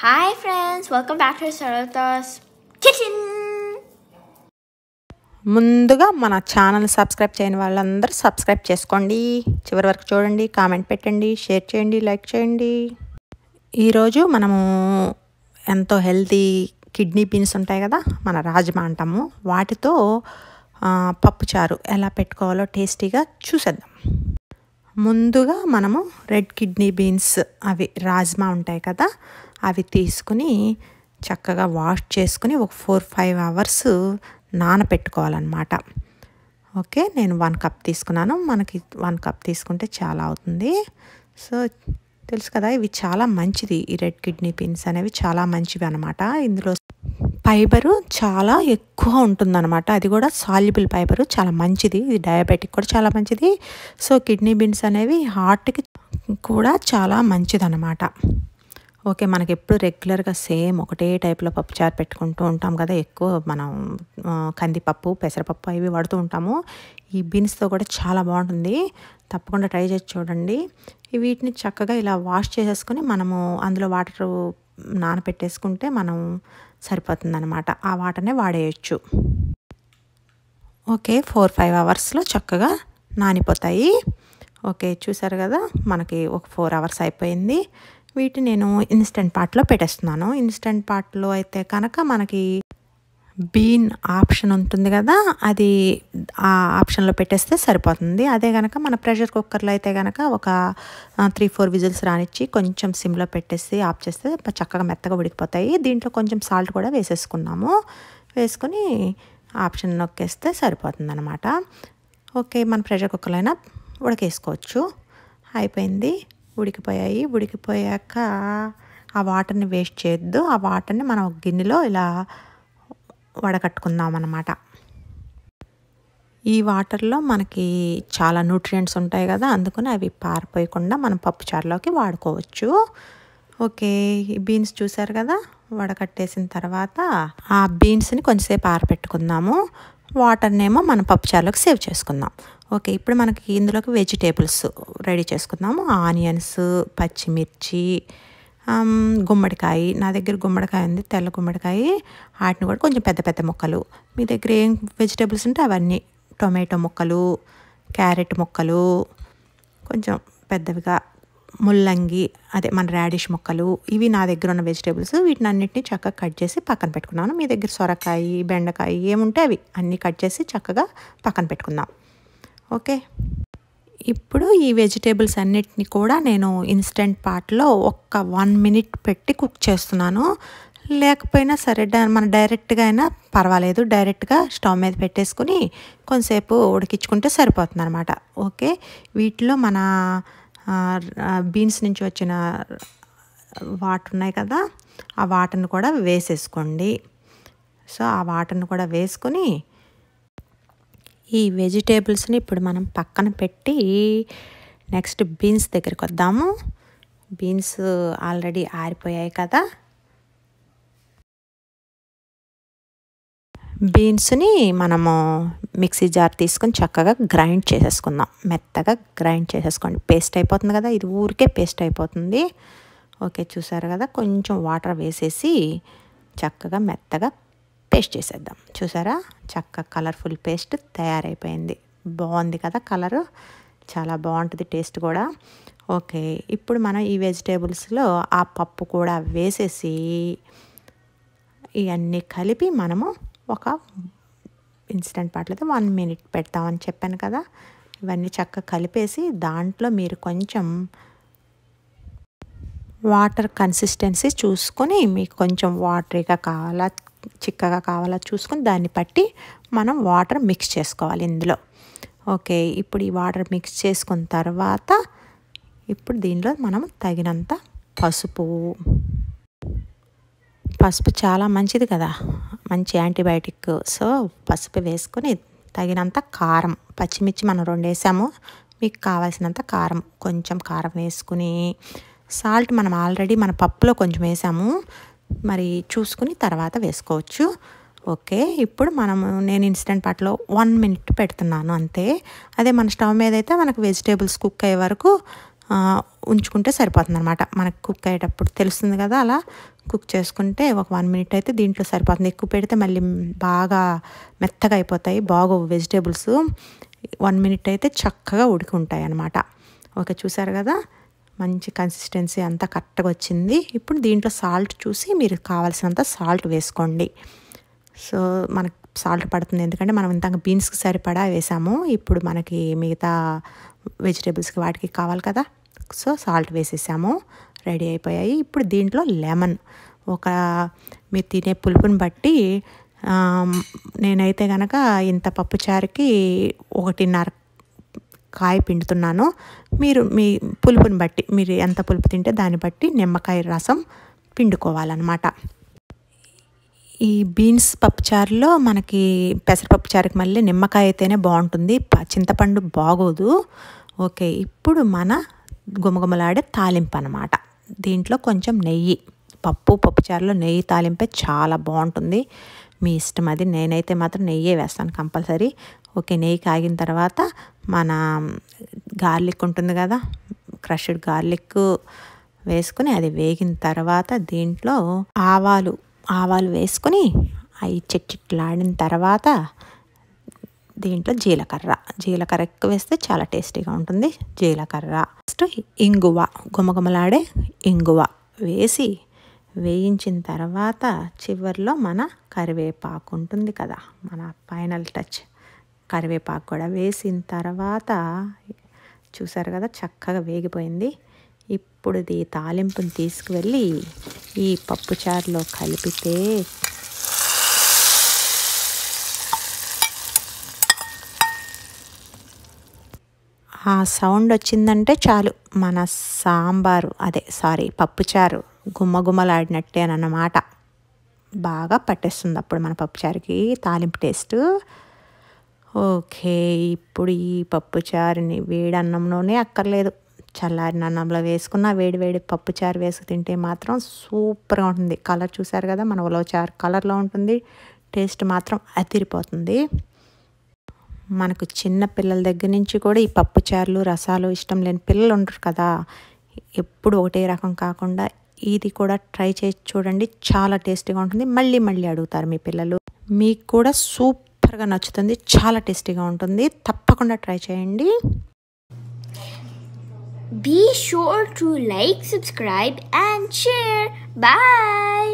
Hi friends, welcome back to Saralitha's kitchen. ముందుగా మన channel subscribe చేయని వాళ్ళందరూ సబ్స్క్రైబ్ చేసుకోండి. చివరి వరకు చూడండి, కామెంట్ పెట్టండి, షేర్ చేయండి, లైక్ చేయండి. ఈరోజు మనము ఎంతో హెల్తీ కిడ్నీ బీన్స్ ఉంటాయి కదా, మన రాజ్మా అంటాము, వాటితో పప్పుచారు ఎలా పెట్టుకోవాలో టేస్టీగా చూసేద్దాం. ముందుగా మనము రెడ్ కిడ్నీ బీన్స్, అవి రాజ్మా ఉంటాయి కదా, అవి తీసుకుని చక్కగా వాష్ చేసుకుని ఒక 4-5 అవర్స్ నానపెట్టుకోవాలన్నమాట. ఓకే, నేను 1 కప్ తీసుకున్నాను. మనకి 1 కప్ తీసుకుంటే చాలా అవుతుంది. సో తెలుసు కదా, ఇవి చాలా మంచిది. ఈ రెడ్ కిడ్నీ బీన్స్ అనేవి చాలా మంచివి అనమాట. ఇందులో ఫైబరు చాలా ఎక్కువ ఉంటుందన్నమాట. అది కూడా సాల్యుబుల్ ఫైబరు, చాలా మంచిది. ఇది డయాబెటిక్ కూడా చాలా మంచిది. సో కిడ్నీ బీన్స్ అనేవి హార్ట్కి కూడా చాలా మంచిదన్నమాట. ఓకే, మనకి ఎప్పుడు రెగ్యులర్గా సేమ్ ఒకటే టైప్లో పప్పుచారు పెట్టుకుంటూ ఉంటాం కదా, ఎక్కువ మనం కందిపప్పు, పెసరపప్పు అవి వాడుతూ ఉంటాము. ఈ బీన్స్తో కూడా చాలా బాగుంటుంది. తప్పకుండా ట్రై చేసి చూడండి. వీటిని చక్కగా ఇలా వాష్ చేసేసుకొని మనము అందులో వాటర్ నానపెట్టేసుకుంటే మనం సరిపోతుందన్నమాట. ఆ వాటర్నే వాడేయచ్చు. ఓకే, 4-5 అవర్స్లో చక్కగా నానిపోతాయి. ఓకే, చూసారు కదా, మనకి ఒక 4 అవర్స్ అయిపోయింది. వీటిని నేను ఇన్స్టెంట్ పాట్లో పెట్టేస్తున్నాను. ఇన్స్టెంట్ పాట్లో అయితే కనుక మనకి బీన్ ఆప్షన్ ఉంటుంది కదా, అది ఆ ఆప్షన్లో పెట్టేస్తే సరిపోతుంది. అదే కనుక మన ప్రెషర్ కుక్కర్లో అయితే కనుక ఒక 3-4 విజిల్స్ రానిచ్చి కొంచెం సిమ్లో పెట్టేసి ఆఫ్ చేస్తే చక్కగా మెత్తగా ఉడికిపోతాయి. దీంట్లో కొంచెం సాల్ట్ కూడా వేసేసుకున్నాము. వేసుకొని ఆప్షన్ నొక్కేస్తే సరిపోతుంది అనమాట. ఓకే, మన ప్రెషర్ కుక్కర్లో అయినా ఉడకేసుకోవచ్చు. అయిపోయింది, ఉడికిపోయాయి. ఉడికిపోయాక ఆ వాటర్ని వేస్ట్ చేయొద్దు. ఆ వాటర్ని మనం ఒక గిన్నెలో ఇలా వడకట్టుకుందాం అన్నమాట. ఈ వాటర్లో మనకి చాలా న్యూట్రియంట్స్ ఉంటాయి కదా, అందుకని అవి పారిపోయకుండా మనం పప్పుచారులోకి వాడుకోవచ్చు. ఓకే, ఈ బీన్స్ చూసారు కదా, వడకట్టేసిన తర్వాత ఆ బీన్స్ని కొంచెంసేపు ఆరబెట్టుకుందాము. వాటర్నేమో మనం పప్పుచారులోకి సేవ్ చేసుకుందాం. ఓకే, ఇప్పుడు మనకి ఇందులోకి వెజిటేబుల్స్ రెడీ చేసుకుందాము. ఆనియన్స్, పచ్చిమిర్చి, గుమ్మడికాయ. నా దగ్గర గుమ్మడికాయ ఉంది, తెల్ల గుమ్మడికాయ. వాటిని కూడా కొంచెం పెద్ద పెద్ద ముక్కలు, మీ దగ్గర ఏం వెజిటేబుల్స్ ఉంటే అవన్నీ, టొమాటో ముక్కలు, క్యారెట్ ముక్కలు కొంచెం పెద్దవిగా, ముల్లంగి అదే మన రాడిష్ ముక్కలు, ఇవి నా దగ్గర ఉన్న వెజిటేబుల్స్. వీటిని అన్నిటిని చక్కగా కట్ చేసి పక్కన పెట్టుకున్నాను. మీ దగ్గర సొరకాయ, బెండకాయ ఏముంటే అవి అన్నీ కట్ చేసి చక్కగా పక్కన పెట్టుకుందాం. ఓకే, ఇప్పుడు ఈ వెజిటేబుల్స్ అన్నిటిని కూడా నేను ఇన్స్టెంట్ పాట్లో ఒక్క 1 మినిట్ పెట్టి కుక్ చేస్తున్నాను. లేకపోయినా సరే మన డైరెక్ట్గా అయినా పర్వాలేదు, డైరెక్ట్గా స్టవ్ మీద పెట్టేసుకుని కొంతసేపు ఉడికించుకుంటే సరిపోతుంది అనమాట. ఓకే, వీటిలో మన బీన్స్ నుంచి వచ్చిన వాటర్ ఉన్నాయి కదా, ఆ వాటర్ని కూడా వేసేసుకోండి. సో ఆ వాటర్ని కూడా వేసుకొని ఈ వెజిటేబుల్స్ని ఇప్పుడు మనం పక్కన పెట్టి నెక్స్ట్ బీన్స్ దగ్గరికి వద్దాము. బీన్స్ ఆల్రెడీ ఆరిపోయాయి కదా, బీన్స్ని మనము మిక్సీ జార్ తీసుకొని చక్కగా గ్రైండ్ చేసేసుకుందాం. మెత్తగా గ్రైండ్ చేసేసుకోండి. పేస్ట్ అయిపోతుంది కదా, ఇది ఊరికే పేస్ట్ అయిపోతుంది. ఓకే, చూసారు కదా, కొంచెం వాటర్ వేసేసి చక్కగా మెత్తగా పేస్ట్ చేసేద్దాం. చూసారా, చక్కగా కలర్ఫుల్ పేస్ట్ తయారైపోయింది. బాగుంది కదా కలరు, చాలా బాగుంటుంది టేస్ట్ కూడా. ఓకే, ఇప్పుడు మనం ఈ వెజిటేబుల్స్లో ఆ పప్పు కూడా వేసేసి ఇవన్నీ కలిపి మనము ఒక ఇన్స్టెంట్ పాట్లో 1 మినిట్ పెడతామని చెప్పాను కదా, ఇవన్నీ చక్కగా కలిపేసి దాంట్లో మీరు కొంచెం వాటర్ కన్సిస్టెన్సీ చూసుకొని, మీకు కొంచెం వాటరీగా కావాలా చిక్కగా కావాలా చూసుకొని దాన్ని బట్టి మనం వాటర్ మిక్స్ చేసుకోవాలి ఇందులో. ఓకే, ఇప్పుడు ఈ వాటర్ మిక్స్ చేసుకున్న తర్వాత ఇప్పుడు దీనిలో మనం తగినంత పసుపు చాలా మంచిది కదా, మంచి యాంటీబయాటిక్. సో పసుపు వేసుకొని తగినంత కారం, పచ్చిమిర్చి మనం 2 వేసాము, మీకు కావాల్సినంత కారం, కొంచెం కారం వేసుకుని, సాల్ట్ మనం ఆల్రెడీ మన పప్పులో కొంచెం వేసాము, మరి చూసుకుని తర్వాత వేసుకోవచ్చు. ఓకే, ఇప్పుడు నేను ఇన్స్టెంట్ పాట్లో 1 మినిట్ పెడుతున్నాను అంతే. అదే మన స్టవ్ మీద అయితే మనకు వెజిటేబుల్స్ కుక్ అయ్యే వరకు ఉంచుకుంటే సరిపోతుంది అనమాట. మనకు కుక్ అయ్యేటప్పుడు తెలుస్తుంది కదా, అలా కుక్ చేసుకుంటే ఒక 1 మినిట్ అయితే దీంట్లో సరిపోతుంది. ఎక్కువ పెడితే మళ్ళీ బాగా మెత్తగా అయిపోతాయి, బాగోవు వెజిటేబుల్స్. 1 మినిట్ అయితే చక్కగా ఉడికి ఉంటాయి అన్నమాట. ఓకే, చూసారు కదా మంచి కన్సిస్టెన్సీ అంతా కరెక్ట్గా వచ్చింది. ఇప్పుడు దీంట్లో సాల్ట్ చూసి మీరు కావాల్సినంత సాల్ట్ వేసుకోండి. సో మనకు సాల్ట్ పడుతుంది, ఎందుకంటే మనం ఇంత బీన్స్కి సరిపడా వేసాము. ఇప్పుడు మనకి మిగతా వెజిటేబుల్స్కి వాటికి కావాలి కదా, సో సాల్ట్ వేసేసాము. రెడీ అయిపోయాయి. ఇప్పుడు దీంట్లో లెమన్, మీరు తినే పులుపుని బట్టి, నేనైతే కనుక ఇంత పప్పుచారుకి 1.5 కాయ పిండుతున్నాను. మీరు మీ పులుపుని బట్టి, మీరు ఎంత పులుపు తింటే దాన్ని బట్టి నిమ్మకాయ రసం పిండుకోవాలన్నమాట. ఈ బీన్స్ పప్పుచారులో మనకి పెసరపప్పుచారుకి మళ్ళీ నిమ్మకాయ అయితేనే బాగుంటుంది, చింతపండు బాగోదు. ఓకే, ఇప్పుడు మన గుమగుమలాడే తాలింపు అన్నమాట. దీంట్లో కొంచెం నెయ్యి, పప్పుచారులో నెయ్యి తాలింపే చాలా బాగుంటుంది. మీ ఇష్టం అది, నేనైతే మాత్రం నెయ్యే వేస్తాను కంపల్సరీ. ఓకే, నెయ్యి కాగిన తర్వాత మన గార్లిక్ ఉంటుంది కదా, క్రష్డ్ గార్లిక్ వేసుకుని అది వేగిన తర్వాత దీంట్లో ఆవాలు వేసుకొని అవి చిట్లాడిన తర్వాత దీంట్లో జీలకర్ర ఎక్కువ వేస్తే చాలా టేస్టీగా ఉంటుంది. జీలకర్ర, నెక్స్ట్ ఇంగువ, గుమగుమలాడే ఇంగువ వేయించిన తర్వాత చివరిలో మన కరివేపాకు ఉంటుంది కదా, మన ఫైనల్ టచ్ కరివేపాకు కూడా వేసిన తర్వాత చూసారు కదా చక్కగా వేగిపోయింది. ఇప్పుడు ఈ తాలింపుని తీసుకువెళ్ళి ఈ పప్పుచారులో కలిపితే ఆ సౌండ్ వచ్చిందంటే చాలు, మన పప్పుచారు గుమ్మగుమ్మలాడినట్టేనన్నమాట. బాగా పట్టేస్తుంది అప్పుడు మన పప్పుచారుకి తాలింపు టేస్ట్. ఓకే, ఇప్పుడు ఈ పప్పుచారుని వేడి అన్నంలోనే అక్కర్లేదు, చల్లారిన అన్నంలో వేసుకున్న వేడి పప్పుచారు వేసుకు తింటే మాత్రం సూపర్గా ఉంటుంది. కలర్ చూసారు కదా, మన ఉలవచారు కలర్లో ఉంటుంది, టేస్ట్ మాత్రం అదిరిపోతుంది. మనకు చిన్న పిల్లల దగ్గర నుంచి కూడా ఈ పప్పుచారులు రసాలు ఇష్టం లేని పిల్లలు ఉంటారు కదా, ఎప్పుడు ఒకటే రకం కాకుండా ఇది కూడా ట్రై చేసి చూడండి, చాలా టేస్టీగా ఉంటుంది. మళ్ళీ అడుగుతారు మీ పిల్లలు. మీకు కూడా సూపర్గా నచ్చుతుంది, చాలా టేస్టీగా ఉంటుంది. తప్పకుండా ట్రై చేయండి. Be sure to like, subscribe and share. Bye.